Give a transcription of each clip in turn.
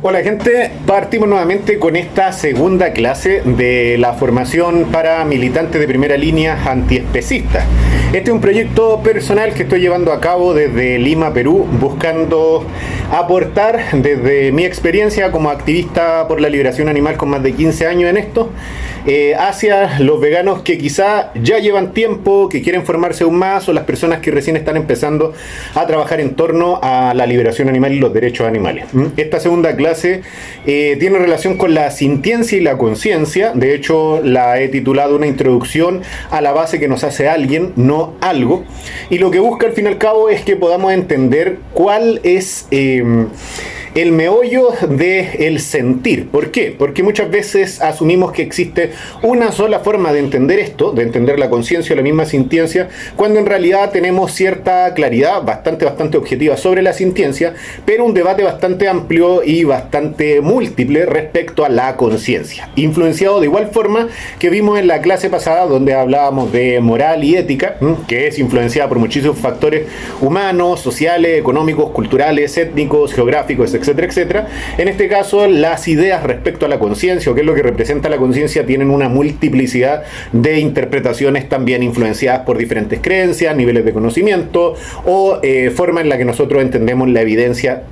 Hola gente, partimos nuevamente con esta segunda clase de la formación para militantes de primera línea antiespecistas. Este es un proyecto personal que estoy llevando a cabo desde Lima, Perú, buscando aportar desde mi experiencia como activista por la liberación animal con más de 15 años en esto, hacia los veganos que quizá ya llevan tiempo, que quieren formarse aún más, o las personas que recién están empezando a trabajar en torno a la liberación animal y los derechos animales. Esta segunda clase tiene relación con la sintiencia y la conciencia. De hecho, la he titulado Una introducción a la base que nos hace alguien, no algo. Y lo que busca al fin y al cabo es que podamos entender cuál es el meollo del sentir. ¿Por qué? Porque muchas veces asumimos que existe una sola forma de entender esto, de entender la conciencia o la misma sintiencia, cuando en realidad tenemos cierta claridad, bastante objetiva sobre la sintiencia, pero un debate bastante amplio y bastante múltiple respecto a la conciencia. Influenciado de igual forma que vimos en la clase pasada, donde hablábamos de moral y ética, que es influenciada por muchísimos factores humanos, sociales, económicos, culturales, étnicos, geográficos, etcétera, etcétera. En este caso, las ideas respecto a la conciencia o qué es lo que representa la conciencia tienen una multiplicidad de interpretaciones también influenciadas por diferentes creencias, niveles de conocimiento o forma en la que nosotros entendemos la evidencia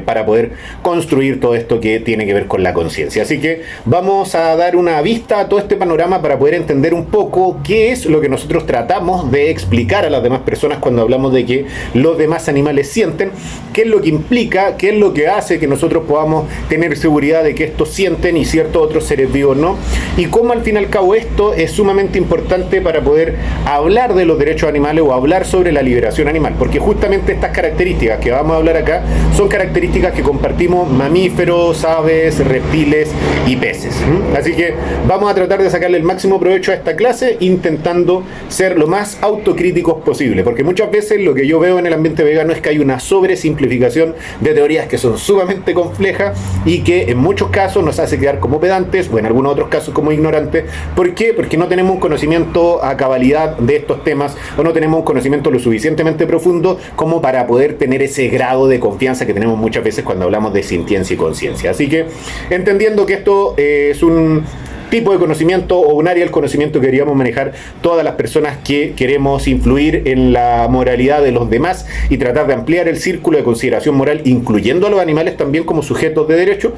para poder construir todo esto que tiene que ver con la conciencia. Así que vamos a dar una vista a todo este panorama para poder entender un poco qué es lo que nosotros tratamos de explicar a las demás personas cuando hablamos de que los demás animales sienten, qué es lo que implica, qué es lo que hace que nosotros podamos tener seguridad de que estos sienten y ciertos otros seres vivos no, y cómo al fin y al cabo esto es sumamente importante para poder hablar de los derechos animales o hablar sobre la liberación animal, porque justamente estas características que vamos a hablar acá son características que compartimos mamíferos, aves, reptiles y peces. Así que vamos a tratar de sacarle el máximo provecho a esta clase intentando ser lo más autocríticos posible, porque muchas veces lo que yo veo en el ambiente vegano es que hay una sobresimplificación de teorías que son sumamente compleja y que en muchos casos nos hace quedar como pedantes o en algunos otros casos como ignorantes. ¿Por qué? Porque no tenemos un conocimiento a cabalidad de estos temas o no tenemos un conocimiento lo suficientemente profundo como para poder tener ese grado de confianza que tenemos muchas veces cuando hablamos de sintiencia y conciencia. Así que entendiendo que esto es un tipo de conocimiento o un área del conocimiento que queríamos manejar todas las personas que queremos influir en la moralidad de los demás y tratar de ampliar el círculo de consideración moral, incluyendo a los animales también como sujetos de derecho,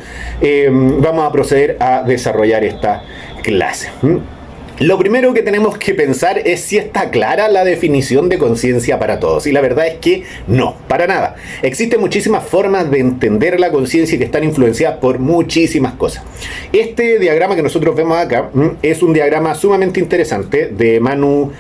vamos a proceder a desarrollar esta clase. Lo primero que tenemos que pensar es si está clara la definición de conciencia para todos. Y la verdad es que no, para nada. Existen muchísimas formas de entender la conciencia que están influenciadas por muchísimas cosas. Este diagrama que nosotros vemos acá es un diagrama sumamente interesante de Manu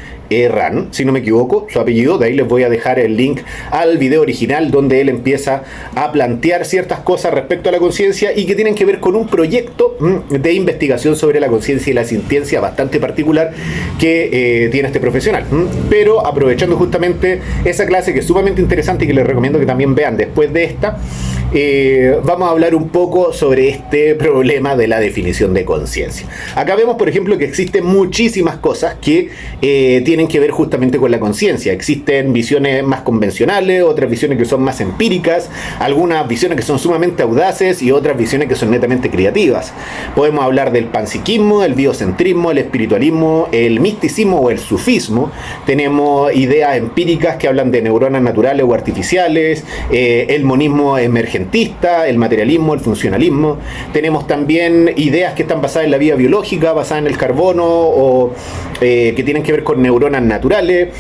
Ran, si no me equivoco, su apellido. De ahí les voy a dejar el link al video original donde él empieza a plantear ciertas cosas respecto a la conciencia y que tienen que ver con un proyecto de investigación sobre la conciencia y la sintiencia bastante particular que tiene este profesional. Pero aprovechando justamente esa clase que es sumamente interesante y que les recomiendo que también vean después de esta, vamos a hablar un poco sobre este problema de la definición de conciencia. Acá vemos, por ejemplo, que existen muchísimas cosas que tienen que ver justamente con la conciencia. Existen visiones más convencionales, otras visiones que son más empíricas, algunas visiones que son sumamente audaces y otras visiones que son netamente creativas. Podemos hablar del panpsiquismo, el biocentrismo, el espiritualismo, el misticismo o el sufismo. Tenemos ideas empíricas que hablan de neuronas naturales o artificiales, el monismo emergentista, el materialismo, el funcionalismo. Tenemos también ideas que están basadas en la vida biológica, basadas en el carbono o que tienen que ver con neuronas naturales,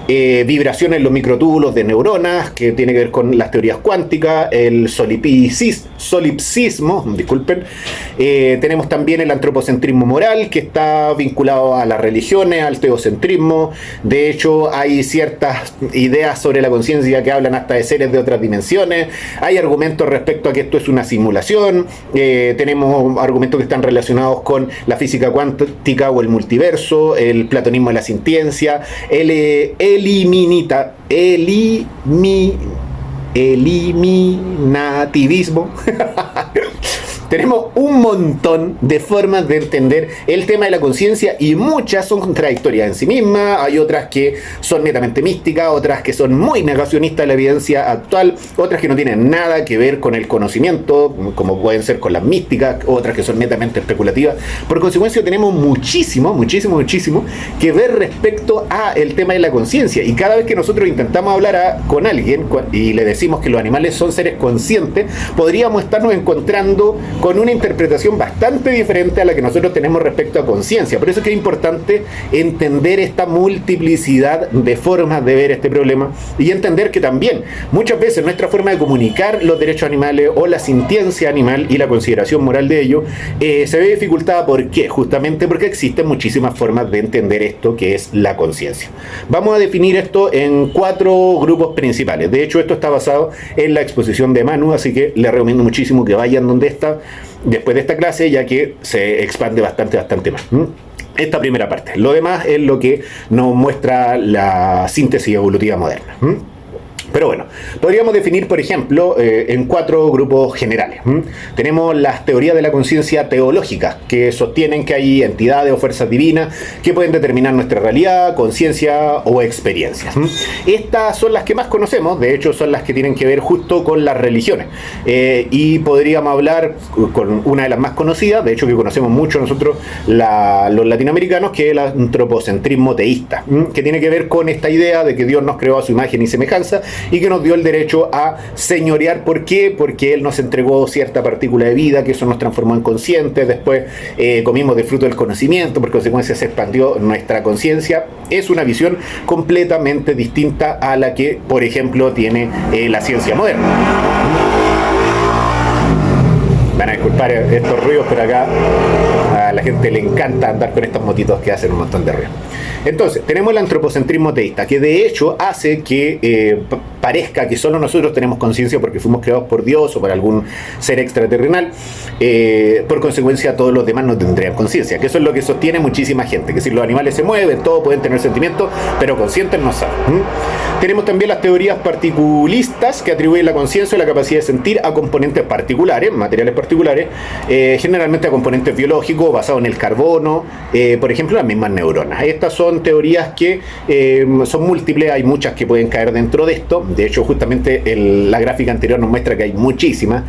vibraciones en los microtúbulos de neuronas, que tiene que ver con las teorías cuánticas, el solipsismo, disculpen. Tenemos también el antropocentrismo moral, que está vinculado a las religiones, al teocentrismo. De hecho, hay ciertas ideas sobre la conciencia que hablan hasta de seres de otras dimensiones. Hay argumentos respecto a que esto es una simulación. Tenemos argumentos que están relacionados con la física cuántica o el multiverso, el platonismo de la sintiencia, el eliminativismo. tenemos un montón de formas de entender el tema de la conciencia y muchas son contradictorias en sí mismas. Hay otras que son netamente místicas, otras que son muy negacionistas de la evidencia actual, otras que no tienen nada que ver con el conocimiento, como pueden ser con las místicas, otras que son netamente especulativas. Por consecuencia tenemos muchísimo que ver respecto a el tema de la conciencia, y cada vez que nosotros intentamos hablar con alguien y le decimos que los animales son seres conscientes, podríamos estarnos encontrando con una interpretación bastante diferente a la que nosotros tenemos respecto a conciencia. Por eso es que es importante entender esta multiplicidad de formas de ver este problema y entender que también muchas veces nuestra forma de comunicar los derechos animales o la sintiencia animal y la consideración moral de ello se ve dificultada. ¿Por qué? Justamente porque existen muchísimas formas de entender esto que es la conciencia. Vamos a definir esto en 4 grupos principales. De hecho, esto está basado en la exposición de Manu, así que les recomiendo muchísimo que vayan donde está después de esta clase, ya que se expande bastante más. Esta primera parte. Lo demás es lo que nos muestra la síntesis evolutiva moderna. Pero bueno, podríamos definir, por ejemplo, en 4 grupos generales. Tenemos las teorías de la conciencia teológica, que sostienen que hay entidades o fuerzas divinas que pueden determinar nuestra realidad, conciencia o experiencias. Estas son las que más conocemos, de hecho son las que tienen que ver justo con las religiones. Y podríamos hablar con una de las más conocidas, de hecho que conocemos mucho nosotros los latinoamericanos, que es el antropocentrismo teísta, que tiene que ver con esta idea de que Dios nos creó a su imagen y semejanza, y que nos dio el derecho a señorear. ¿Por qué? Porque Él nos entregó cierta partícula de vida, que eso nos transformó en conscientes, después comimos del fruto del conocimiento, por consecuencia se expandió nuestra conciencia. Es una visión completamente distinta a la que, por ejemplo, tiene la ciencia moderna. Van a disculpar estos ruidos, pero acá a la gente le encanta andar con estos motitos que hacen un montón de ruido. Entonces, tenemos el antropocentrismo teísta, que de hecho hace que parezca que solo nosotros tenemos conciencia porque fuimos creados por Dios o por algún ser extraterrenal. Por consecuencia, todos los demás no tendrían conciencia, que eso es lo que sostiene muchísima gente, que si los animales se mueven, todos pueden tener sentimientos, pero conscientes no saben. Tenemos también las teorías particulistas, que atribuyen la conciencia o la capacidad de sentir a componentes particulares, materiales particulares, generalmente a componentes biológicos basados en el carbono, por ejemplo, las mismas neuronas. Estas son teorías que son múltiples, hay muchas que pueden caer dentro de esto. De hecho, justamente la gráfica anterior nos muestra que hay muchísimas,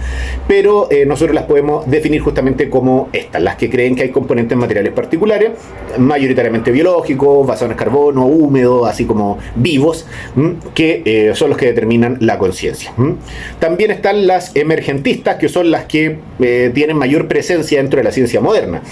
pero nosotros las podemos definir justamente como estas, las que creen que hay componentes materiales particulares, mayoritariamente biológicos, basados en el carbono, húmedos, así como vivos, que son los que determinan la conciencia. También están las emergentistas, que son las que tienen mayor presencia dentro de la ciencia moderna,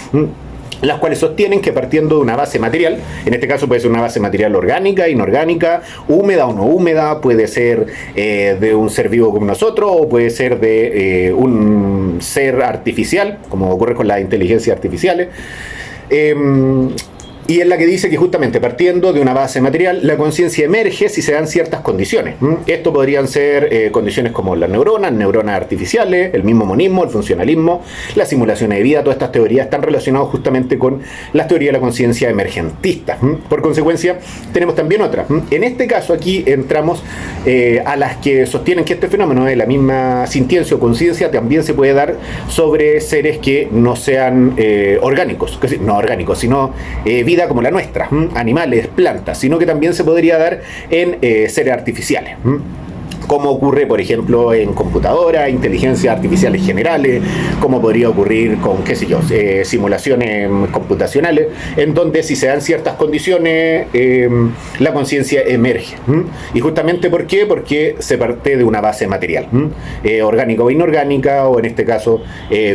las cuales sostienen que partiendo de una base material, en este caso puede ser una base material orgánica, inorgánica, húmeda o no húmeda, puede ser de un ser vivo como nosotros, o puede ser de un ser artificial, como ocurre con las inteligencias artificiales, y es la que dice que justamente partiendo de una base material, la conciencia emerge si se dan ciertas condiciones. Esto podrían ser condiciones como las neuronas artificiales, el mismo monismo, el funcionalismo, las simulaciones de vida. Todas estas teorías están relacionadas justamente con las teorías de la conciencia emergentista. Por consecuencia, tenemos también otras. En este caso aquí entramos a las que sostienen que este fenómeno de la misma sintiencia o conciencia también se puede dar sobre seres que no sean orgánicos, no orgánicos, sino vida como la nuestra, animales, plantas, sino que también se podría dar en seres artificiales. Como ocurre, por ejemplo, en computadoras, inteligencias artificiales generales, como podría ocurrir con, qué sé yo, simulaciones computacionales, en donde si se dan ciertas condiciones, la conciencia emerge. Y justamente, ¿por qué? Porque se parte de una base material, orgánica o inorgánica, o en este caso,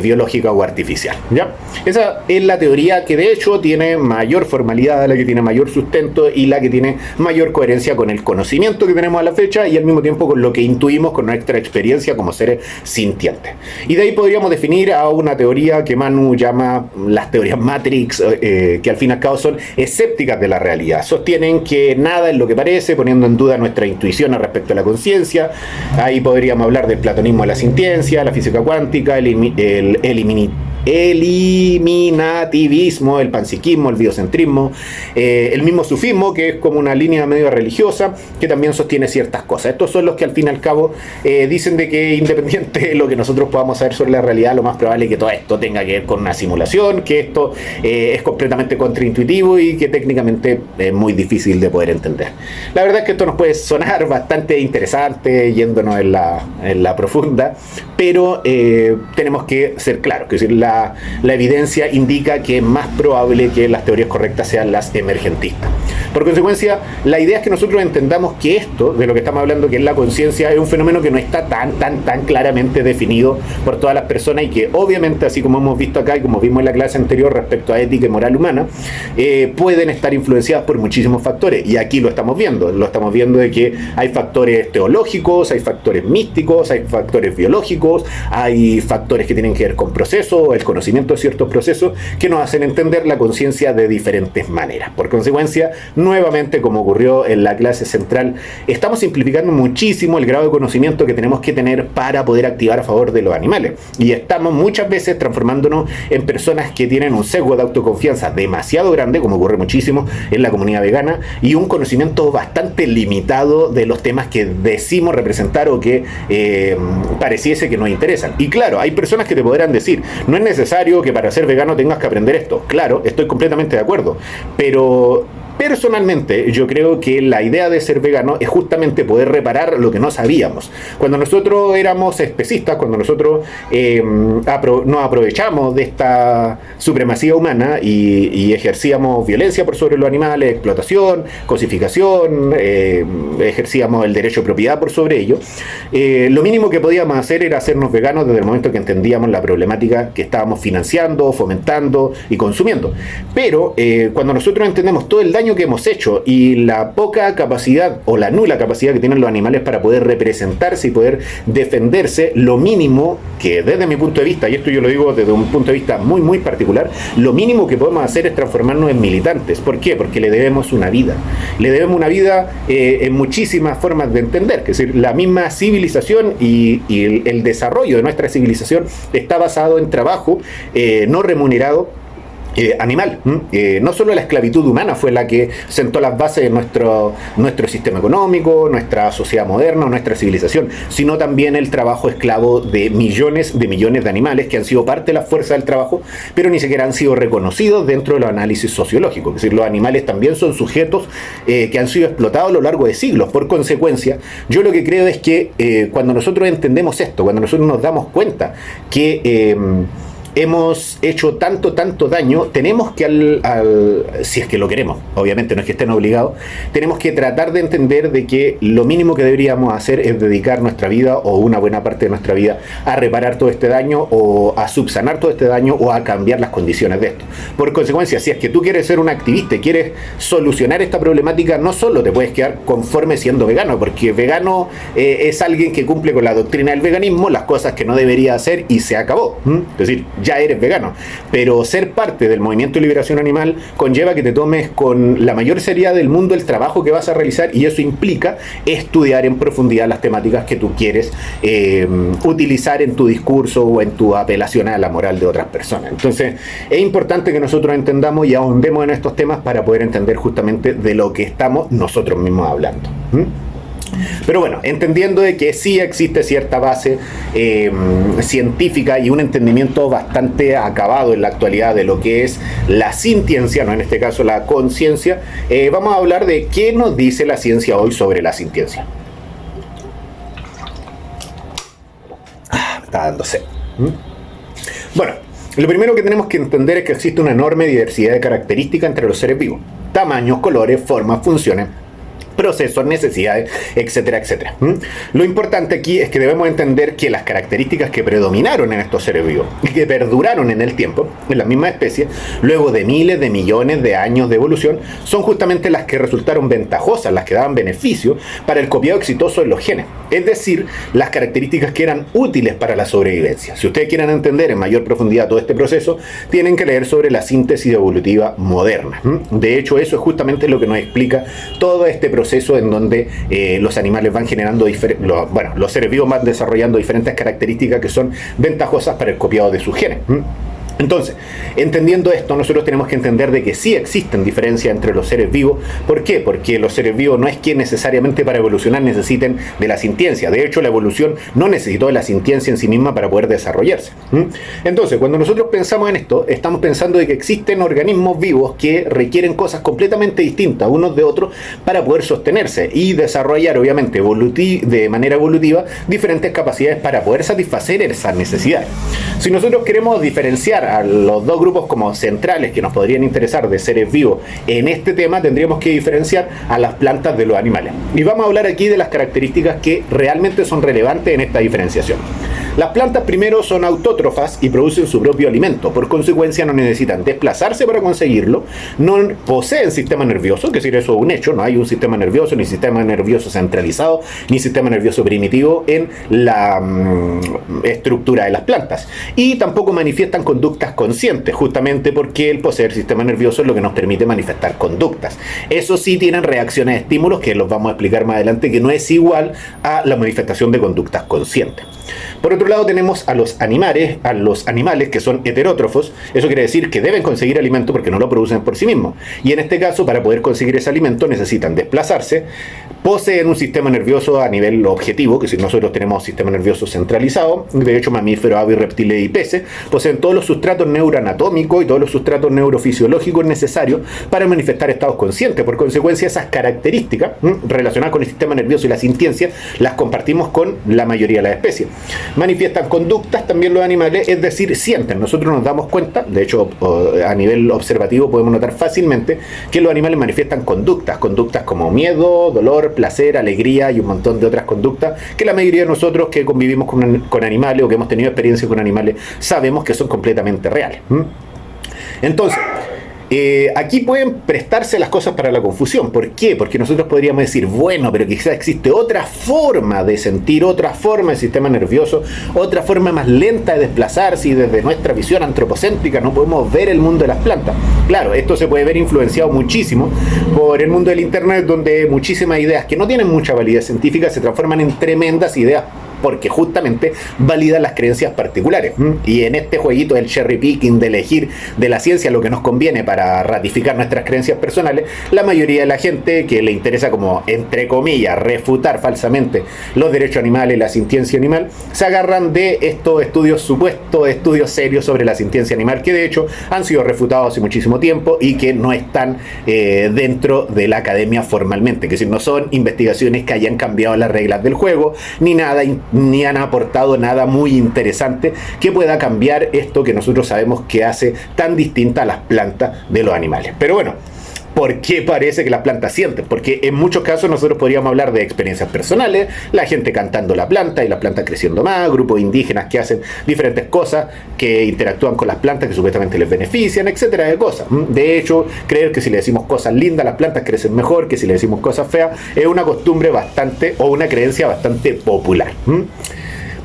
biológica o artificial. ¿Ya? Esa es la teoría que de hecho tiene mayor formalidad, la que tiene mayor sustento y la que tiene mayor coherencia con el conocimiento que tenemos a la fecha y al mismo tiempo con lo que intuimos con nuestra experiencia como seres sintientes. Y de ahí podríamos definir a una teoría que Manu llama las teorías Matrix, que al fin y al cabo son escépticas de la realidad. Sostienen que nada es lo que parece, poniendo en duda nuestra intuición respecto a la conciencia. Ahí podríamos hablar del platonismo de la sintiencia, la física cuántica, el eliminativismo, el panpsiquismo, el biocentrismo, el mismo sufismo, que es como una línea medio religiosa, que también sostiene ciertas cosas. Estos son los que al fin y al cabo dicen de que independiente de lo que nosotros podamos saber sobre la realidad, lo más probable es que todo esto tenga que ver con una simulación, que esto es completamente contraintuitivo y que técnicamente es muy difícil de poder entender. La verdad es que esto nos puede sonar bastante interesante yéndonos en la profunda, pero tenemos que ser claros, que es decir, la evidencia indica que es más probable que las teorías correctas sean las emergentistas. Por consecuencia, la idea es que nosotros entendamos que esto, de lo que estamos hablando, que es la conciencia, es un fenómeno que no está tan claramente definido por todas las personas y que obviamente, así como hemos visto acá y como vimos en la clase anterior respecto a ética y moral humana, pueden estar influenciadas por muchísimos factores, y aquí lo estamos viendo de que hay factores teológicos, hay factores místicos, hay factores biológicos, hay factores que tienen que ver con procesos, el conocimiento de ciertos procesos que nos hacen entender la conciencia de diferentes maneras. Por consecuencia, nuevamente, como ocurrió en la clase central, estamos simplificando muchísimo el grado de conocimiento que tenemos que tener para poder activar a favor de los animales, y estamos muchas veces transformándonos en personas que tienen un sesgo de autoconfianza demasiado grande, como ocurre muchísimo en la comunidad vegana, y un conocimiento bastante limitado de los temas que decimos representar o que pareciese que nos interesan. Y claro, hay personas que te podrán decir, no es necesario que para ser vegano tengas que aprender esto. Claro, estoy completamente de acuerdo, pero personalmente, yo creo que la idea de ser vegano es justamente poder reparar lo que no sabíamos. Cuando nosotros éramos especistas, cuando nosotros nos aprovechamos de esta supremacía humana y ejercíamos violencia por sobre los animales, explotación, cosificación, ejercíamos el derecho de propiedad por sobre ellos, lo mínimo que podíamos hacer era hacernos veganos desde el momento que entendíamos la problemática que estábamos financiando, fomentando y consumiendo. Pero cuando nosotros entendemos todo el daño que hemos hecho y la poca capacidad o la nula capacidad que tienen los animales para poder representarse y poder defenderse, lo mínimo que desde mi punto de vista, y esto yo lo digo desde un punto de vista muy particular, lo mínimo que podemos hacer es transformarnos en militantes. ¿Por qué? Porque le debemos una vida. Le debemos una vida en muchísimas formas de entender, que es decir, la misma civilización y el desarrollo de nuestra civilización está basado en trabajo no remunerado, animal. No solo la esclavitud humana fue la que sentó las bases de nuestro sistema económico, nuestra sociedad moderna, nuestra civilización, sino también el trabajo esclavo de millones de animales que han sido parte de la fuerza del trabajo, pero ni siquiera han sido reconocidos dentro de los análisis sociológicos. Es decir, los animales también son sujetos que han sido explotados a lo largo de siglos. Por consecuencia, yo lo que creo es que cuando nosotros entendemos esto, cuando nosotros nos damos cuenta que hemos hecho tanto daño, tenemos que si es que lo queremos, obviamente no es que estén obligados, tenemos que tratar de entender de que lo mínimo que deberíamos hacer es dedicar nuestra vida o una buena parte de nuestra vida a reparar todo este daño o a subsanar todo este daño o a cambiar las condiciones de esto. Por consecuencia, si es que tú quieres ser un activista y quieres solucionar esta problemática, no solo te puedes quedar conforme siendo vegano, porque vegano es alguien que cumple con la doctrina del veganismo, las cosas que no debería hacer y se acabó. Es decir, ya eres vegano, pero ser parte del movimiento de liberación animal conlleva que te tomes con la mayor seriedad del mundo el trabajo que vas a realizar, y eso implica estudiar en profundidad las temáticas que tú quieres utilizar en tu discurso o en tu apelación a la moral de otras personas. Entonces es importante que nosotros entendamos y ahondemos en estos temas para poder entender justamente de lo que estamos nosotros mismos hablando. Pero bueno, entendiendo de que sí existe cierta base científica y un entendimiento bastante acabado en la actualidad de lo que es la sintiencia, no en este caso la conciencia, vamos a hablar de qué nos dice la ciencia hoy sobre la sintiencia. Me está dando sed. Bueno, lo primero que tenemos que entender es que existe una enorme diversidad de características entre los seres vivos: tamaños, colores, formas, funciones, procesos, necesidades, etcétera, etcétera. Lo importante aquí es que debemos entender que las características que predominaron en estos seres vivos y que perduraron en el tiempo, en la misma especie, luego de miles de millones de años de evolución, son justamente las que resultaron ventajosas, las que daban beneficio para el copiado exitoso de los genes. Es decir, las características que eran útiles para la sobrevivencia. Si ustedes quieren entender en mayor profundidad todo este proceso, tienen que leer sobre la síntesis evolutiva moderna. De hecho, eso es justamente lo que nos explica todo este proceso en donde los animales van generando los seres vivos van desarrollando diferentes características que son ventajosas para el copiado de sus genes. Entonces, entendiendo esto, nosotros tenemos que entender de que sí existen diferencias entre los seres vivos. ¿Por qué? Porque los seres vivos no es que necesariamente para evolucionar necesiten de la sintiencia. De hecho, la evolución no necesitó de la sintiencia en sí misma para poder desarrollarse. Entonces, cuando nosotros pensamos en esto, estamos pensando de que existen organismos vivos que requieren cosas completamente distintas unos de otros para poder sostenerse y desarrollar, obviamente, de manera evolutiva, diferentes capacidades para poder satisfacer esas necesidades. Si nosotros queremos diferenciar a los dos grupos como centrales que nos podrían interesar de seres vivos en este tema, tendríamos que diferenciar a las plantas de los animales. Y vamos a hablar aquí de las características que realmente son relevantes en esta diferenciación. Las plantas primero son autótrofas y producen su propio alimento, por consecuencia no necesitan desplazarse para conseguirlo, no poseen sistema nervioso, que decir, eso es un hecho, no hay un sistema nervioso, ni sistema nervioso centralizado, ni sistema nervioso primitivo en la estructura de las plantas, y tampoco manifiestan conductas conscientes, justamente porque el poseer sistema nervioso es lo que nos permite manifestar conductas. Eso sí, tienen reacciones a estímulos, que los vamos a explicar más adelante, que no es igual a la manifestación de conductas conscientes. Por otro lado, tenemos a los animales que son heterótrofos. Eso quiere decir que deben conseguir alimento porque no lo producen por sí mismos. Y en este caso, para poder conseguir ese alimento necesitan desplazarse. Poseen un sistema nervioso a nivel objetivo, que si nosotros tenemos sistema nervioso centralizado, de hecho mamíferos, aves, reptiles y peces, poseen todos los sustratos neuroanatómicos y todos los sustratos neurofisiológicos necesarios para manifestar estados conscientes. Por consecuencia, esas características relacionadas con el sistema nervioso y la sintiencia las compartimos con la mayoría de las especies. Manifiestan conductas también los animales, es decir, sienten. Nosotros nos damos cuenta, de hecho a nivel observativo podemos notar fácilmente que los animales manifiestan conductas como miedo, dolor, placer, alegría y un montón de otras conductas que la mayoría de nosotros que convivimos con animales o que hemos tenido experiencias con animales sabemos que son completamente reales. Entonces, aquí pueden prestarse las cosas para la confusión. ¿Por qué? Porque nosotros podríamos decir, bueno, pero quizás existe otra forma de sentir, otra forma del sistema nervioso, otra forma más lenta de desplazarse, y desde nuestra visión antropocéntrica no podemos ver el mundo de las plantas. Claro, esto se puede ver influenciado muchísimo por el mundo del internet, donde muchísimas ideas que no tienen mucha validez científica se transforman en tremendas ideas porque justamente validan las creencias particulares. Y en este jueguito del cherry picking, de elegir de la ciencia lo que nos conviene para ratificar nuestras creencias personales, la mayoría de la gente que le interesa como, entre comillas, refutar falsamente los derechos animales, la sintiencia animal, se agarran de estos supuestos estudios serios sobre la sintiencia animal, que de hecho han sido refutados hace muchísimo tiempo y que no están dentro de la academia formalmente, que si no son investigaciones que hayan cambiado las reglas del juego, ni han aportado nada muy interesante que pueda cambiar esto que nosotros sabemos que hace tan distinta a las plantas de los animales. Pero bueno, ¿por qué parece que las plantas sienten? Porque en muchos casos nosotros podríamos hablar de experiencias personales, la gente cantando la planta y las plantas creciendo más, grupos indígenas que hacen diferentes cosas, que interactúan con las plantas que supuestamente les benefician, etcétera, de cosas. De hecho, creer que si le decimos cosas lindas las plantas crecen mejor, que si le decimos cosas feas, es una costumbre bastante, o una creencia bastante popular.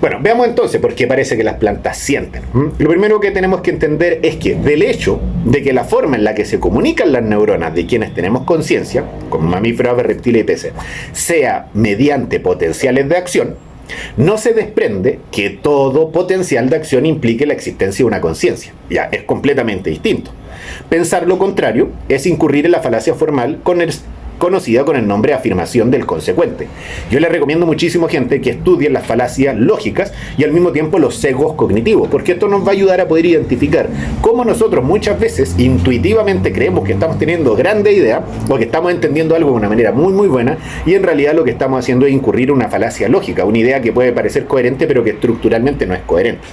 Bueno, veamos entonces por qué parece que las plantas sienten. Lo primero que tenemos que entender es que del hecho de que la forma en la que se comunican las neuronas de quienes tenemos conciencia, como mamíferos, aves, reptiles y peces, sea mediante potenciales de acción, no se desprende que todo potencial de acción implique la existencia de una conciencia. Ya, es completamente distinto. Pensar lo contrario es incurrir en la falacia formal conocida con el nombre de afirmación del consecuente. Yo les recomiendo muchísimo, gente, que estudien las falacias lógicas y al mismo tiempo los sesgos cognitivos, porque esto nos va a ayudar a poder identificar cómo nosotros muchas veces intuitivamente creemos que estamos teniendo grandes ideas o que estamos entendiendo algo de una manera muy muy buena, y en realidad lo que estamos haciendo es incurrir en una falacia lógica, una idea que puede parecer coherente pero que estructuralmente no es coherente.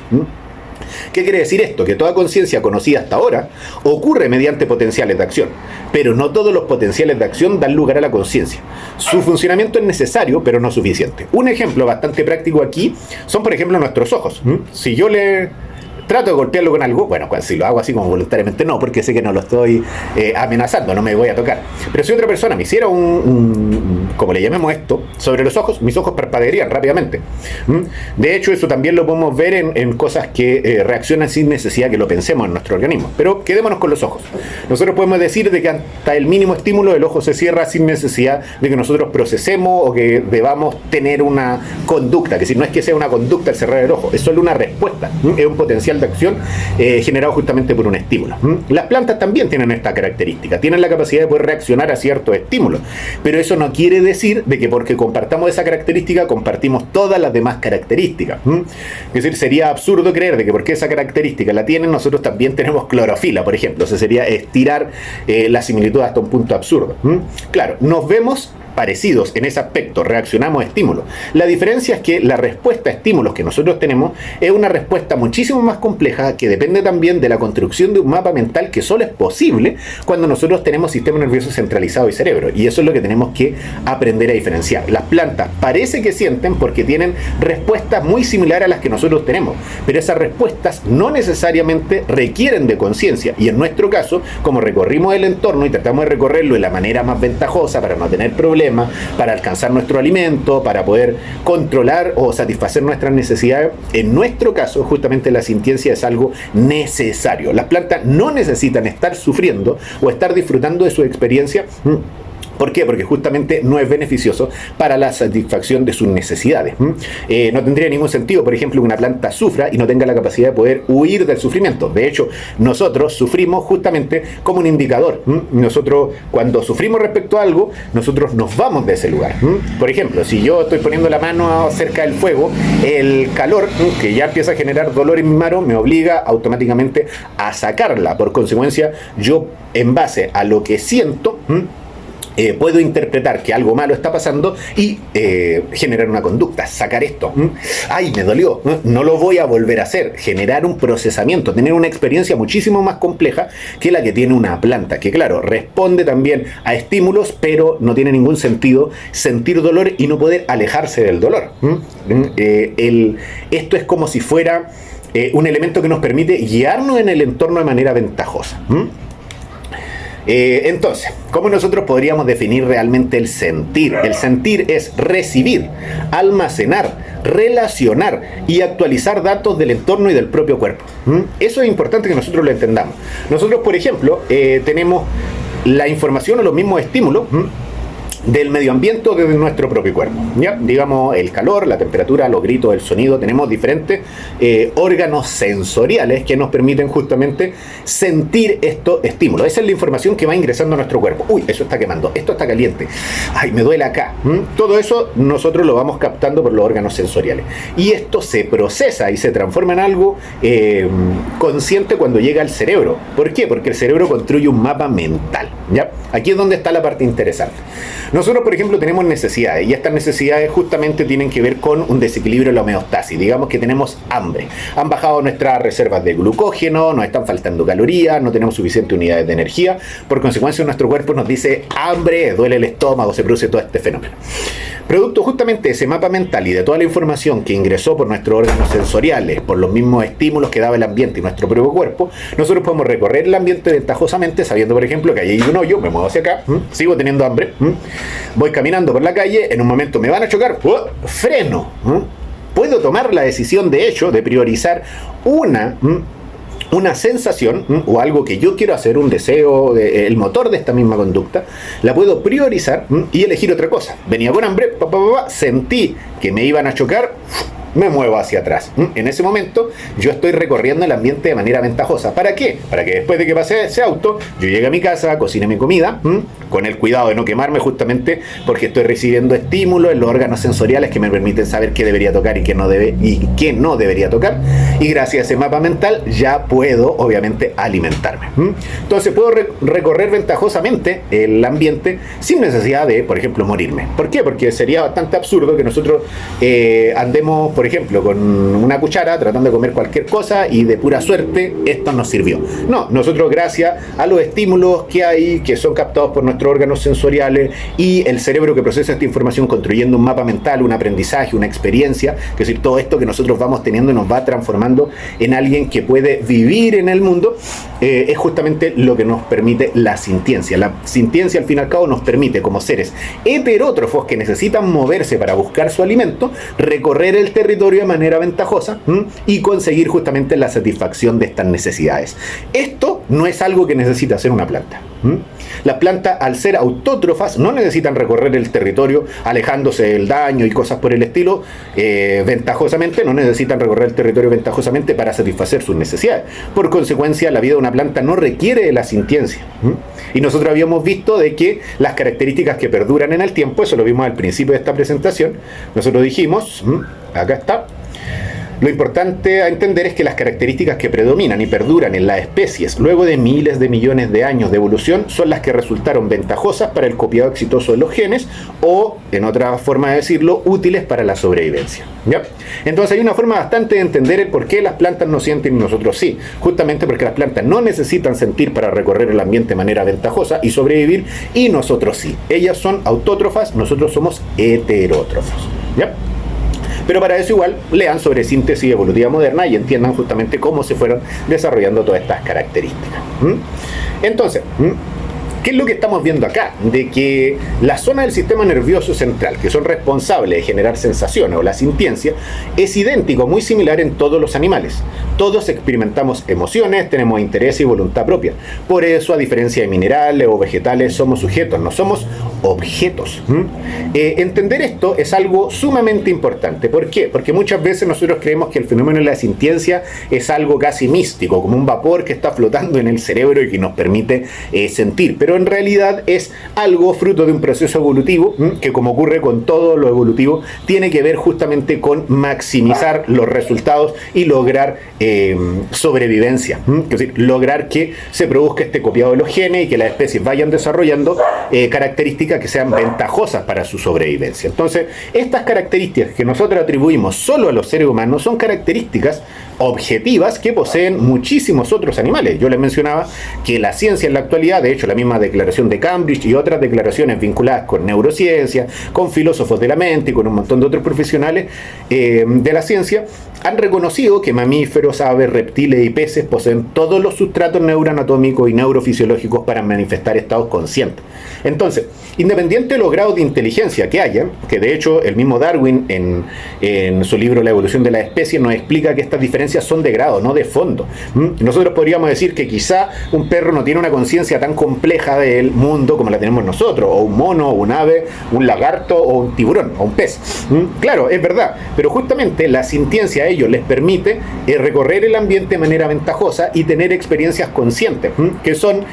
¿Qué quiere decir esto? Que toda conciencia conocida hasta ahora ocurre mediante potenciales de acción, pero no todos los potenciales de acción dan lugar a la conciencia. Su funcionamiento es necesario, pero no suficiente. Un ejemplo bastante práctico aquí son, por ejemplo, nuestros ojos. Si yo le trato de golpearlo con algo, bueno, si lo hago así como voluntariamente no, porque sé que no lo estoy amenazando, no me voy a tocar. Pero si otra persona me hiciera un como le llamemos esto, sobre los ojos, mis ojos parpadearían rápidamente. De hecho, eso también lo podemos ver en cosas que reaccionan sin necesidad que lo pensemos en nuestro organismo. Pero quedémonos con los ojos. Nosotros podemos decir de que hasta el mínimo estímulo el ojo se cierra sin necesidad de que nosotros procesemos o que debamos tener una conducta, que si no es que sea una conducta el cerrar el ojo, es solo una respuesta, es un potencial de acción generado justamente por un estímulo. Las plantas también tienen esta característica, tienen la capacidad de poder reaccionar a ciertos estímulos, pero eso no quiere decir de que porque compartamos esa característica compartimos todas las demás características. Es decir, sería absurdo creer de que porque esa característica la tienen, nosotros también tenemos clorofila, por ejemplo. Eso sería estirar la similitud hasta un punto absurdo. Claro, nos vemos parecidos en ese aspecto, reaccionamos a estímulos. La diferencia es que la respuesta a estímulos que nosotros tenemos es una respuesta muchísimo más compleja que depende también de la construcción de un mapa mental que solo es posible cuando nosotros tenemos sistema nervioso centralizado y cerebro, y eso es lo que tenemos que aprender a diferenciar. Las plantas parece que sienten porque tienen respuestas muy similares a las que nosotros tenemos, pero esas respuestas no necesariamente requieren de conciencia, y en nuestro caso, como recorrimos el entorno y tratamos de recorrerlo de la manera más ventajosa para no tener problemas, para alcanzar nuestro alimento, para poder controlar o satisfacer nuestras necesidades, en nuestro caso justamente la sintiencia es algo necesario. Las plantas no necesitan estar sufriendo o estar disfrutando de su experiencia. ¿Por qué? Porque justamente no es beneficioso para la satisfacción de sus necesidades. No tendría ningún sentido, por ejemplo, que una planta sufra y no tenga la capacidad de poder huir del sufrimiento. De hecho, nosotros sufrimos justamente como un indicador. Nosotros, cuando sufrimos respecto a algo, nosotros nos vamos de ese lugar. Por ejemplo, si yo estoy poniendo la mano cerca del fuego, el calor, que ya empieza a generar dolor en mi mano, me obliga automáticamente a sacarla. Por consecuencia, yo, en base a lo que siento, puedo interpretar que algo malo está pasando y generar una conducta, sacar esto. ¡Ay, me dolió! No lo voy a volver a hacer. Generar un procesamiento, tener una experiencia muchísimo más compleja que la que tiene una planta, que claro, responde también a estímulos, pero no tiene ningún sentido sentir dolor y no poder alejarse del dolor. Esto es como si fuera un elemento que nos permite guiarnos en el entorno de manera ventajosa. Entonces, ¿cómo nosotros podríamos definir realmente el sentir? El sentir es recibir, almacenar, relacionar y actualizar datos del entorno y del propio cuerpo. Eso es importante que nosotros lo entendamos. Nosotros, por ejemplo, tenemos la información o los mismos estímulos del medio ambiente o de nuestro propio cuerpo, ¿ya? Digamos, el calor, la temperatura, los gritos, el sonido. Tenemos diferentes órganos sensoriales que nos permiten justamente sentir estos estímulos. Esa es la información que va ingresando a nuestro cuerpo. Uy, eso está quemando, esto está caliente, ay, me duele acá. Todo eso nosotros lo vamos captando por los órganos sensoriales. Y esto se procesa y se transforma en algo consciente cuando llega al cerebro. ¿Por qué? Porque el cerebro construye un mapa mental, ¿ya? Aquí es donde está la parte interesante. Nosotros, por ejemplo, tenemos necesidades, y estas necesidades justamente tienen que ver con un desequilibrio en la homeostasis. Digamos que tenemos hambre. Han bajado nuestras reservas de glucógeno, nos están faltando calorías, no tenemos suficientes unidades de energía. Por consecuencia, nuestro cuerpo nos dice hambre, duele el estómago, se produce todo este fenómeno. Producto justamente de ese mapa mental y de toda la información que ingresó por nuestros órganos sensoriales, por los mismos estímulos que daba el ambiente y nuestro propio cuerpo, nosotros podemos recorrer el ambiente ventajosamente, sabiendo, por ejemplo, que ahí hay un hoyo, me muevo hacia acá, sigo teniendo hambre, voy caminando por la calle, en un momento me van a chocar, freno. Puedo tomar la decisión, de hecho, de priorizar una sensación o algo que yo quiero hacer, un deseo, el motor de esta misma conducta, la puedo priorizar y elegir otra cosa. Venía con hambre, sentí que me iban a chocar, me muevo hacia atrás. En ese momento yo estoy recorriendo el ambiente de manera ventajosa. ¿Para qué? Para que después de que pase ese auto, yo llegue a mi casa, cocine mi comida, con el cuidado de no quemarme, justamente porque estoy recibiendo estímulos en los órganos sensoriales que me permiten saber qué debería tocar y qué no debería tocar. Y gracias a ese mapa mental ya puedo, obviamente, alimentarme. Entonces puedo recorrer ventajosamente el ambiente sin necesidad de, por ejemplo, morirme. ¿Por qué? Porque sería bastante absurdo que nosotros andemos, por por ejemplo, con una cuchara tratando de comer cualquier cosa y de pura suerte esto nos sirvió. No, nosotros gracias a los estímulos que hay, que son captados por nuestros órganos sensoriales y el cerebro que procesa esta información construyendo un mapa mental, un aprendizaje, una experiencia, es decir, todo esto que nosotros vamos teniendo nos va transformando en alguien que puede vivir en el mundo, es justamente lo que nos permite la sintiencia. La sintiencia al fin y al cabo nos permite, como seres heterótrofos que necesitan moverse para buscar su alimento, recorrer el territorio de manera ventajosa y conseguir justamente la satisfacción de estas necesidades. Esto no es algo que necesita hacer una planta. Las plantas, al ser autótrofas, no necesitan recorrer el territorio alejándose del daño y cosas por el estilo ventajosamente, no necesitan recorrer el territorio ventajosamente para satisfacer sus necesidades. Por consecuencia, la vida de una planta no requiere de la sintiencia. Y nosotros habíamos visto de que las características que perduran en el tiempo, eso lo vimos al principio de esta presentación, nosotros dijimos, acá está, lo importante a entender es que las características que predominan y perduran en las especies luego de miles de millones de años de evolución son las que resultaron ventajosas para el copiado exitoso de los genes o, en otra forma de decirlo, útiles para la sobrevivencia. ¿Ya? Entonces hay una forma bastante de entender el por qué las plantas no sienten y nosotros sí. Justamente porque las plantas no necesitan sentir para recorrer el ambiente de manera ventajosa y sobrevivir, y nosotros sí. Ellas son autótrofas, nosotros somos heterótrofos. ¿Ya? Pero para eso igual lean sobre síntesis evolutiva moderna y entiendan justamente cómo se fueron desarrollando todas estas características. Entonces, ¿qué es lo que estamos viendo acá? De que la zona del sistema nervioso central, que son responsables de generar sensaciones o la sintiencia, es idéntico, muy similar en todos los animales. Todos experimentamos emociones, tenemos interés y voluntad propia. Por eso, a diferencia de minerales o vegetales, somos sujetos, no somos objetos. Entender esto es algo sumamente importante. ¿Por qué? Porque muchas veces nosotros creemos que el fenómeno de la sintiencia es algo casi místico, como un vapor que está flotando en el cerebro y que nos permite sentir. Pero en realidad es algo fruto de un proceso evolutivo que, como ocurre con todo lo evolutivo, tiene que ver justamente con maximizar los resultados y lograr sobrevivencia. Es decir, lograr que se produzca este copiado de los genes y que las especies vayan desarrollando características que sean ventajosas para su sobrevivencia. Entonces, estas características que nosotros atribuimos solo a los seres humanos son características objetivas que poseen muchísimos otros animales. Yo les mencionaba que la ciencia en la actualidad, de hecho la misma declaración de Cambridge y otras declaraciones vinculadas con neurociencia, con filósofos de la mente y con un montón de otros profesionales de la ciencia, han reconocido que mamíferos, aves, reptiles y peces poseen todos los sustratos neuroanatómicos y neurofisiológicos para manifestar estados conscientes. Entonces, independiente de los grados de inteligencia que haya, que de hecho el mismo Darwin en su libro La evolución de las especies nos explica que estas diferencias son de grado, no de fondo. Nosotros podríamos decir que quizá un perro no tiene una conciencia tan compleja del mundo como la tenemos nosotros, o un mono, o un ave, un lagarto, o un tiburón, o un pez. Claro, es verdad, pero justamente la sintiencia a ellos les permite recorrer el ambiente de manera ventajosa y tener experiencias conscientes, que son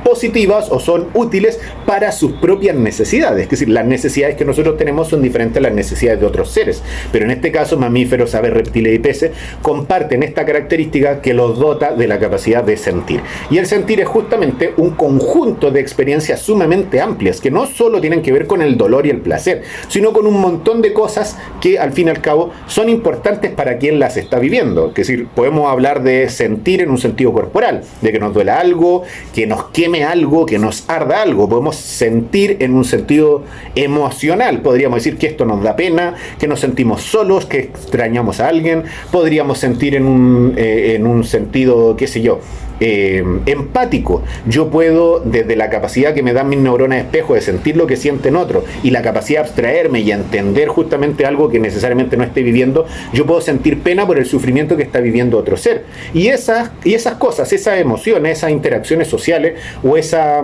positivas o son útiles para sus propias necesidades. Es decir, las necesidades que nosotros tenemos son diferentes a las necesidades de otros seres, pero en este caso mamíferos, aves, reptiles y peces comparten esta característica que los dota de la capacidad de sentir. Y el sentir es justamente un conjunto de experiencias sumamente amplias que no solo tienen que ver con el dolor y el placer, sino con un montón de cosas que al fin y al cabo son importantes para quien las está viviendo. Es decir, podemos hablar de sentir en un sentido corporal, de que nos duela algo, que nos queme algo, que nos arda algo. Podemos sentir en un sentido emocional, podríamos decir que esto nos da pena, que nos sentimos solos, que extrañamos a alguien. Podríamos sentir en un sentido, qué sé yo, empático. Yo puedo, desde la capacidad que me dan mis neuronas de espejo de sentir lo que sienten otros y la capacidad de abstraerme y entender justamente algo que necesariamente no esté viviendo, yo puedo sentir pena por el sufrimiento que está viviendo otro ser. Y esas cosas, esas emociones, esas interacciones sociales o esa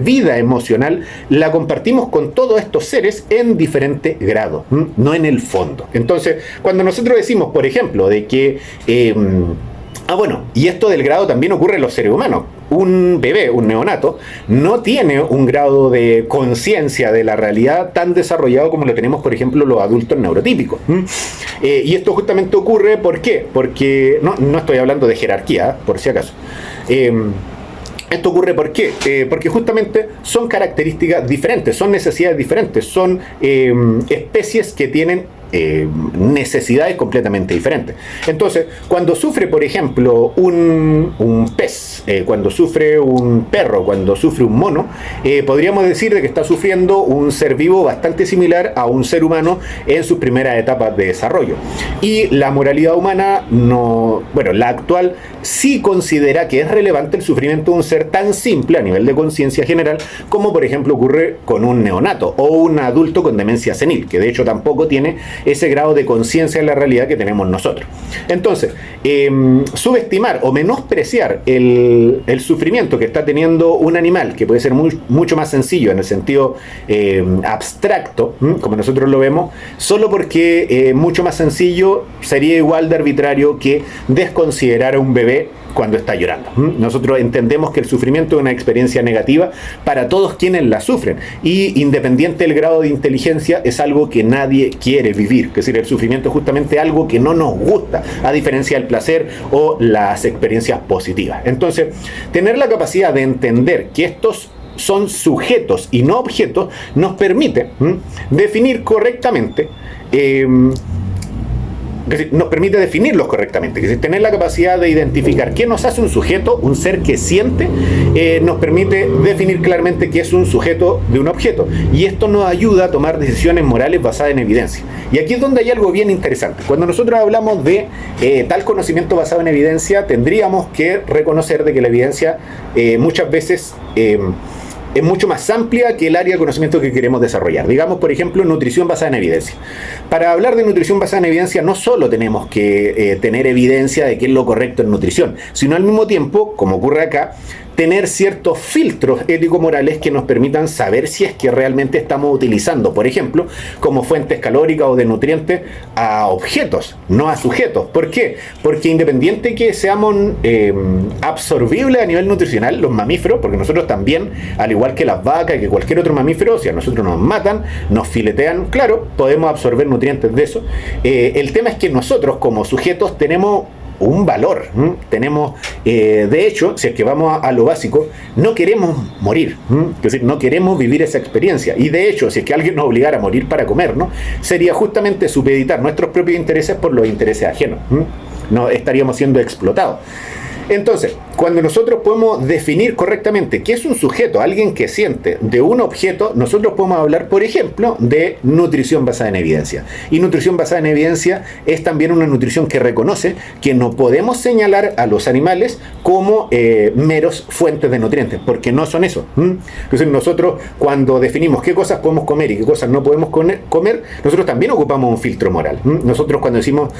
vida emocional, la compartimos con todos estos seres en diferente grado, no en el fondo. Entonces, cuando nosotros decimos, por ejemplo, de que bueno, y esto del grado también ocurre en los seres humanos. Un bebé, un neonato, no tiene un grado de conciencia de la realidad tan desarrollado como lo tenemos, por ejemplo, los adultos neurotípicos. Y esto justamente ocurre, ¿por qué? Porque, no estoy hablando de jerarquía, por si acaso. Esto ocurre ¿por qué? Porque justamente son características diferentes, son necesidades diferentes, son especies que tienen necesidades completamente diferentes. Entonces, cuando sufre, por ejemplo, un pez, cuando sufre un perro, cuando sufre un mono, podríamos decir de que está sufriendo un ser vivo bastante similar a un ser humano en sus primeras etapas de desarrollo. Y la moralidad humana, no, bueno, la actual sí considera que es relevante el sufrimiento de un ser tan simple a nivel de conciencia general como por ejemplo ocurre con un neonato o un adulto con demencia senil, que de hecho tampoco tiene ese grado de conciencia en la realidad que tenemos nosotros. Entonces, subestimar o menospreciar el sufrimiento que está teniendo un animal, que puede ser mucho más sencillo en el sentido abstracto, como nosotros lo vemos, solo porque mucho más sencillo sería igual de arbitrario que desconsiderar a un bebé cuando está llorando. Nosotros entendemos que el sufrimiento es una experiencia negativa para todos quienes la sufren, y independiente del grado de inteligencia es algo que nadie quiere vivir. Es decir, el sufrimiento es justamente algo que no nos gusta, a diferencia del placer o las experiencias positivas. Entonces, tener la capacidad de entender que estos son sujetos y no objetos nos permite definir correctamente nos permite definirlos correctamente, que es tener la capacidad de identificar qué nos hace un sujeto, un ser que siente, nos permite definir claramente qué es un sujeto de un objeto, y esto nos ayuda a tomar decisiones morales basadas en evidencia. Y aquí es donde hay algo bien interesante. Cuando nosotros hablamos de tal conocimiento basado en evidencia, tendríamos que reconocer de que la evidencia muchas veces es mucho más amplia que el área de conocimiento que queremos desarrollar. Digamos, por ejemplo, nutrición basada en evidencia. Para hablar de nutrición basada en evidencia, no solo tenemos que tener evidencia de qué es lo correcto en nutrición, sino al mismo tiempo, como ocurre acá, tener ciertos filtros ético-morales que nos permitan saber si es que realmente estamos utilizando, por ejemplo, como fuentes calóricas o de nutrientes a objetos, no a sujetos. ¿Por qué? Porque independiente que seamos absorbibles a nivel nutricional, los mamíferos, porque nosotros también, al igual que las vacas, que cualquier otro mamífero, si a nosotros nos matan, nos filetean, claro, podemos absorber nutrientes de eso. El tema es que nosotros como sujetos tenemos un valor, tenemos, de hecho, si es que vamos a lo básico, no queremos morir, es decir, no queremos vivir esa experiencia, y de hecho, si es que alguien nos obligara a morir para comer, ¿no?, sería justamente supeditar nuestros propios intereses por los intereses ajenos, no estaríamos siendo explotados. Entonces, cuando nosotros podemos definir correctamente qué es un sujeto, alguien que siente, de un objeto, nosotros podemos hablar, por ejemplo, de nutrición basada en evidencia. Y nutrición basada en evidencia es también una nutrición que reconoce que no podemos señalar a los animales como meros fuentes de nutrientes, porque no son eso. Entonces, nosotros cuando definimos qué cosas podemos comer y qué cosas no podemos comer, nosotros también ocupamos un filtro moral. Nosotros cuando decimos,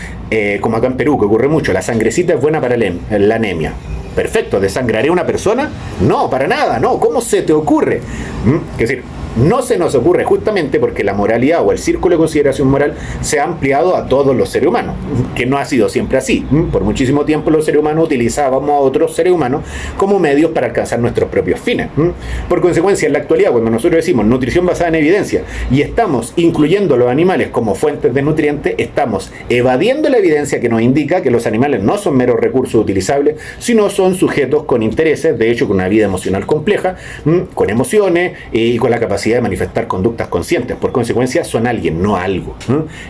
como acá en Perú, que ocurre mucho, la sangrecita es buena para la anemia. Perfecto, ¿desangraré a una persona? No, para nada, no. ¿Cómo se te ocurre? Es decir, no se nos ocurre justamente porque la moralidad o el círculo de consideración moral se ha ampliado a todos los seres humanos, que no ha sido siempre así. Por muchísimo tiempo los seres humanos utilizábamos a otros seres humanos como medios para alcanzar nuestros propios fines. Por consecuencia, en la actualidad, cuando nosotros decimos nutrición basada en evidencia y estamos incluyendo a los animales como fuentes de nutrientes, estamos evadiendo la evidencia que nos indica que los animales no son meros recursos utilizables, sino son sujetos con intereses, de hecho con una vida emocional compleja, con emociones y con la capacidad de manifestar conductas conscientes. Por consecuencia, son alguien, no algo.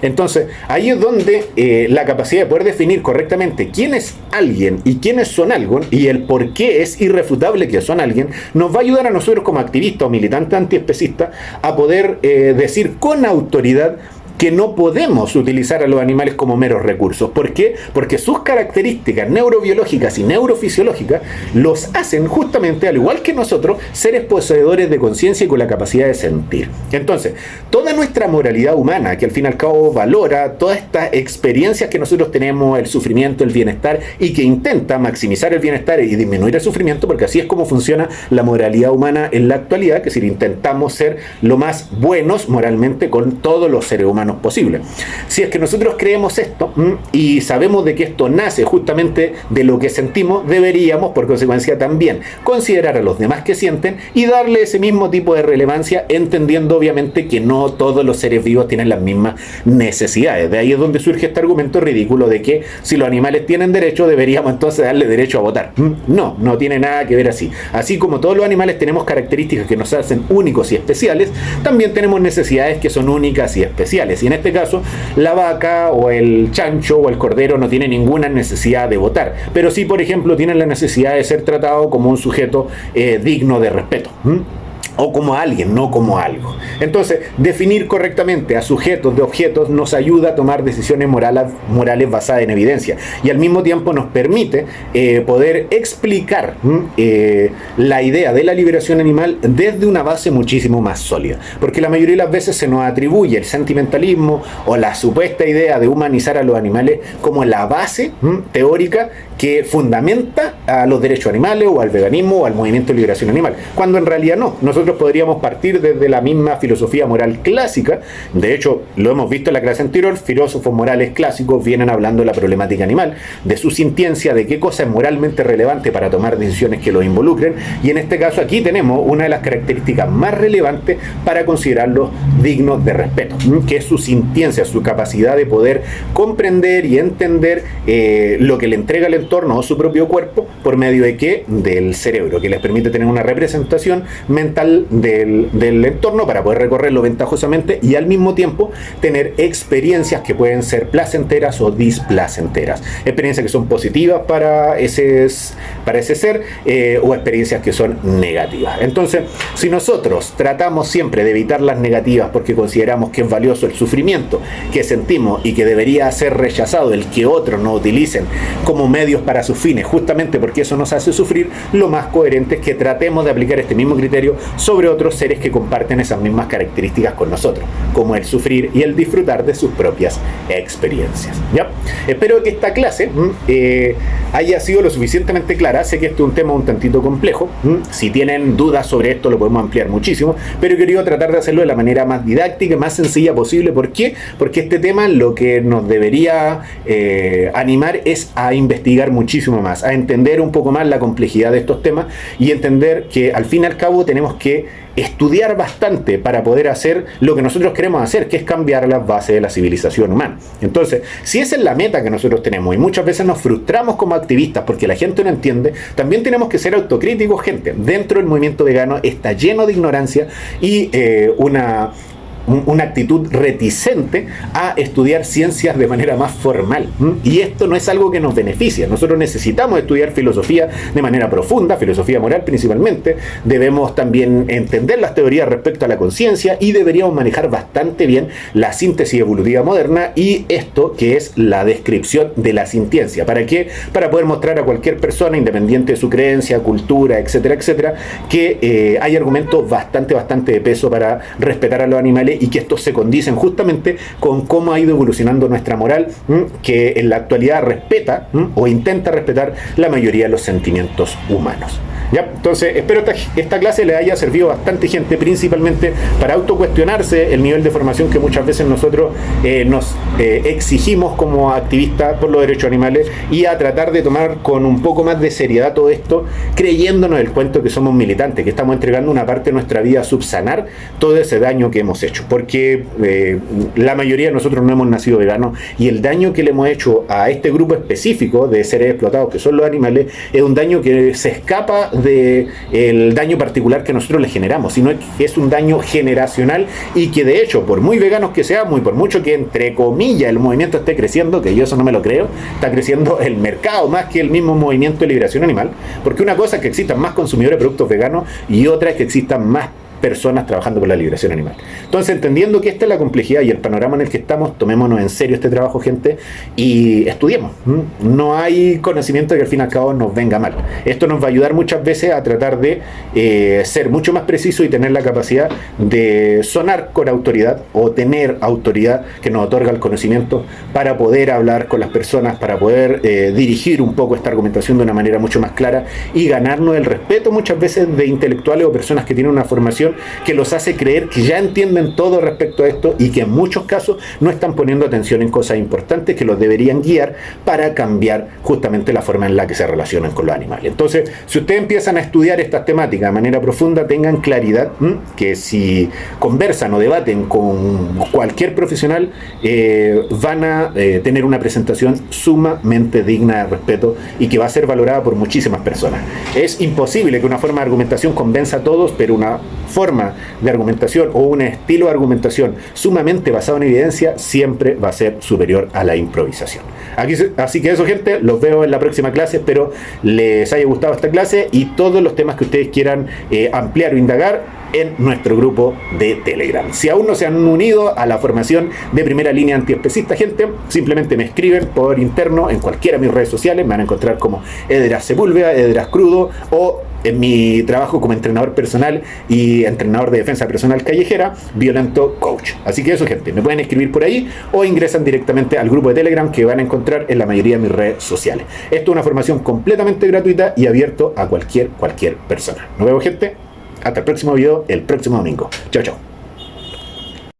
Entonces, ahí es donde la capacidad de poder definir correctamente quién es alguien y quiénes son algo, y el por qué es irrefutable que son alguien, nos va a ayudar a nosotros como activistas o militantes antiespecistas a poder decir con autoridad que no podemos utilizar a los animales como meros recursos. ¿Por qué? Porque sus características neurobiológicas y neurofisiológicas los hacen justamente, al igual que nosotros, seres poseedores de conciencia y con la capacidad de sentir. Entonces, toda nuestra moralidad humana, que al fin y al cabo valora todas estas experiencias que nosotros tenemos, el sufrimiento, el bienestar, y que intenta maximizar el bienestar y disminuir el sufrimiento, porque así es como funciona la moralidad humana en la actualidad, que es decir, intentamos ser lo más buenos moralmente con todos los seres humanos posible. Si es que nosotros creemos esto y sabemos de que esto nace justamente de lo que sentimos, deberíamos por consecuencia también considerar a los demás que sienten y darle ese mismo tipo de relevancia, entendiendo obviamente que no todos los seres vivos tienen las mismas necesidades. De ahí es donde surge este argumento ridículo de que si los animales tienen derecho, deberíamos entonces darle derecho a votar. No, no tiene nada que ver así. Así como todos los animales tenemos características que nos hacen únicos y especiales, también tenemos necesidades que son únicas y especiales. animales. Y en este caso, la vaca o el chancho o el cordero no tiene ninguna necesidad de votar, pero sí, por ejemplo, tienen la necesidad de ser tratado como un sujeto digno de respeto. O como alguien, no como algo. Entonces, definir correctamente a sujetos de objetos nos ayuda a tomar decisiones morales basadas en evidencia, y al mismo tiempo nos permite poder explicar la idea de la liberación animal desde una base muchísimo más sólida, porque la mayoría de las veces se nos atribuye el sentimentalismo o la supuesta idea de humanizar a los animales como la base teórica que fundamenta a los derechos animales o al veganismo o al movimiento de liberación animal, cuando en realidad no. Nosotros podríamos partir desde la misma filosofía moral clásica. De hecho, lo hemos visto en la clase anterior, filósofos morales clásicos vienen hablando de la problemática animal, de su sintiencia, de qué cosa es moralmente relevante para tomar decisiones que los involucren, y en este caso aquí tenemos una de las características más relevantes para considerarlos dignos de respeto, que es su sintiencia, su capacidad de poder comprender y entender lo que le entrega el entorno o su propio cuerpo, por medio de qué, del cerebro, que les permite tener una representación mental del entorno para poder recorrerlo ventajosamente y al mismo tiempo tener experiencias que pueden ser placenteras o displacenteras, experiencias que son positivas para ese ser o experiencias que son negativas. Entonces, si nosotros tratamos siempre de evitar las negativas porque consideramos que es valioso el sufrimiento que sentimos y que debería ser rechazado el que otros nos utilicen como medios para sus fines, justamente porque eso nos hace sufrir, lo más coherente es que tratemos de aplicar este mismo criterio sobre otros seres que comparten esas mismas características con nosotros, como el sufrir y el disfrutar de sus propias experiencias. ¿Ya? Espero que esta clase haya sido lo suficientemente clara. Sé que este es un tema un tantito complejo. Si tienen dudas sobre esto lo podemos ampliar muchísimo, pero he querido tratar de hacerlo de la manera más didáctica y más sencilla posible. ¿Por qué? Porque este tema lo que nos debería animar es a investigar muchísimo más, a entender un poco más la complejidad de estos temas y entender que al fin y al cabo tenemos que estudiar bastante para poder hacer lo que nosotros queremos hacer, que es cambiar las bases de la civilización humana. Entonces, si esa es la meta que nosotros tenemos y muchas veces nos frustramos como activistas porque la gente no entiende, también tenemos que ser autocríticos, gente. Dentro del movimiento vegano está lleno de ignorancia y una actitud reticente a estudiar ciencias de manera más formal. Y esto no es algo que nos beneficia. Nosotros necesitamos estudiar filosofía de manera profunda, filosofía moral principalmente. Debemos también entender las teorías respecto a la conciencia y deberíamos manejar bastante bien la síntesis evolutiva moderna y esto que es la descripción de la sintiencia. ¿Para qué? Para poder mostrar a cualquier persona, independiente de su creencia, cultura, etcétera, etcétera, que hay argumentos bastante de peso para respetar a los animales y que estos se condicen justamente con cómo ha ido evolucionando nuestra moral, que en la actualidad respeta o intenta respetar la mayoría de los sentimientos humanos. ¿Ya? Entonces, espero que esta clase le haya servido a bastante gente, principalmente para autocuestionarse el nivel de formación que muchas veces nosotros nos exigimos como activistas por los derechos animales y a tratar de tomar con un poco más de seriedad todo esto, creyéndonos el cuento que somos militantes, que estamos entregando una parte de nuestra vida a subsanar todo ese daño que hemos hecho, porque la mayoría de nosotros no hemos nacido veganos y el daño que le hemos hecho a este grupo específico de seres explotados que son los animales es un daño que se escapa del daño particular que nosotros le generamos, sino que es un daño generacional y que de hecho, por muy veganos que seamos y por mucho que entre comillas el movimiento esté creciendo, que yo eso no me lo creo, está creciendo el mercado más que el mismo movimiento de liberación animal, porque una cosa es que existan más consumidores de productos veganos y otra es que existan más personas trabajando por la liberación animal. Entonces, entendiendo que esta es la complejidad y el panorama en el que estamos, tomémonos en serio este trabajo, gente, y estudiemos. No hay conocimiento que al fin y al cabo nos venga mal. Esto nos va a ayudar muchas veces a tratar de ser mucho más preciso y tener la capacidad de sonar con autoridad o tener autoridad que nos otorga el conocimiento para poder hablar con las personas, para poder dirigir un poco esta argumentación de una manera mucho más clara y ganarnos el respeto muchas veces de intelectuales o personas que tienen una formación que los hace creer que ya entienden todo respecto a esto y que en muchos casos no están poniendo atención en cosas importantes que los deberían guiar para cambiar justamente la forma en la que se relacionan con los animales. Entonces, si ustedes empiezan a estudiar estas temáticas de manera profunda, tengan claridad que si conversan o debaten con cualquier profesional, van a tener una presentación sumamente digna de respeto y que va a ser valorada por muchísimas personas. Es imposible que una forma de argumentación convenza a todos, pero una forma forma de argumentación o un estilo de argumentación sumamente basado en evidencia siempre va a ser superior a la improvisación. Así que eso, gente, los veo en la próxima clase. Espero les haya gustado esta clase y todos los temas que ustedes quieran ampliar o indagar en nuestro grupo de Telegram. Si aún no se han unido a la formación de primera línea antiespecista, gente, simplemente me escriben por interno en cualquiera de mis redes sociales. Me van a encontrar como Edras Sepúlveda, Edras Crudo, o en mi trabajo como entrenador personal y entrenador de defensa personal callejera, Violento Coach. Así que eso, gente, me pueden escribir por ahí o ingresan directamente al grupo de Telegram que van a encontrar en la mayoría de mis redes sociales. Esto es una formación completamente gratuita y abierto a cualquier persona. Nos vemos, gente. Hasta el próximo video, el próximo domingo. Chao, chao.